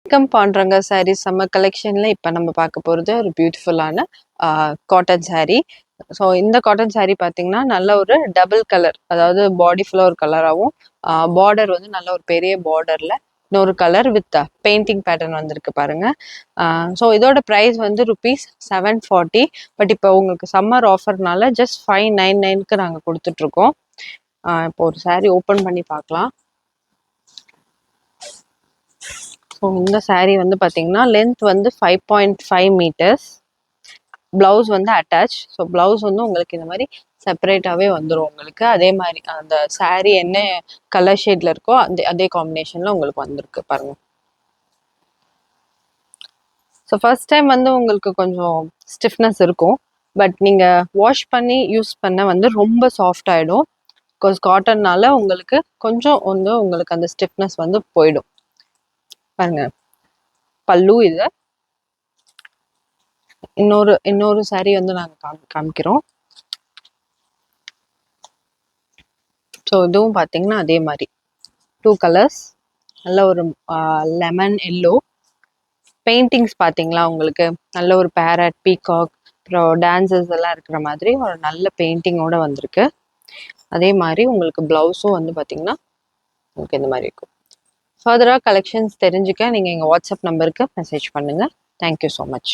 Welcome Panduranga saris summer கலெக்ஷன்ல இப்போ நம்ம பார்க்க போகிறது ஒரு பியூட்டிஃபுல்லான காட்டன் saree. ஸோ இந்த காட்டன் saree பார்த்தீங்கன்னா நல்ல ஒரு டபுள் கலர், அதாவது பாடி ஃபுல்லாக ஒரு கலராகவும் பார்டர் வந்து நல்ல ஒரு பெரிய பார்டரில் இன்னொரு கலர் வித் பெயிண்டிங் பேட்டர்ன் வந்திருக்கு பாருங்க. ஸோ இதோட ப்ரைஸ் வந்து ₹740. பட் இப்போ உங்களுக்கு சம்மர் ஆஃபர்னால ஜஸ்ட் 599க்கு நாங்கள் கொடுத்துட்ருக்கோம். இப்போ ஒரு saree ஓப்பன் பண்ணி பார்க்கலாம். ஸோ இந்த saree வந்து பார்த்தீங்கன்னா லென்த் வந்து 5.5 மீட்டர்ஸ். ப்ளவுஸ் வந்து அட்டாச். ஸோ ப்ளவுஸ் வந்து உங்களுக்கு இந்த மாதிரி செப்பரேட்டாகவே வந்துடும் உங்களுக்கு. அதே மாதிரி அந்த saree என்ன கலர் ஷேடில் இருக்கோ அதே காம்பினேஷனில் உங்களுக்கு வந்திருக்கு பாருங்க. ஸோ ஃபர்ஸ்ட் டைம் வந்து உங்களுக்கு கொஞ்சம் ஸ்டிஃப்னஸ் இருக்கும். பட் நீங்கள் வாஷ் பண்ணி யூஸ் பண்ண வந்து ரொம்ப சாஃப்ட் ஆகிடும். பிகாஸ் காட்டன்னால உங்களுக்கு கொஞ்சம் வந்து உங்களுக்கு அந்த ஸ்டிஃப்னஸ் வந்து போயிடும் பாருங்க. பல்லு இது. இன்னொரு saree வந்து நாங்கள் காமிக்கிறோம். ஸோ இதுவும் பார்த்தீங்கன்னா அதே மாதிரி 2 கலர்ஸ், நல்ல ஒரு லெமன் எல்லோ பெயிண்டிங்ஸ் பார்த்தீங்களா உங்களுக்கு. நல்ல ஒரு பேரட், பீகாக், அப்புறம் டான்சஸ் எல்லாம் இருக்கிற மாதிரி ஒரு நல்ல பெயிண்டிங்கோட வந்திருக்கு. அதே மாதிரி உங்களுக்கு ப்ளவுஸும் வந்து பார்த்தீங்கன்னா உங்களுக்கு இந்த மாதிரி இருக்கும். ஃபர்தராக கலெக்ஷன்ஸ் தெரிஞ்சுக்க நீங்கள் எங்கள் வாட்ஸ்அப் நம்பருக்கு மெசேஜ் பண்ணுங்கள். Thank you so much.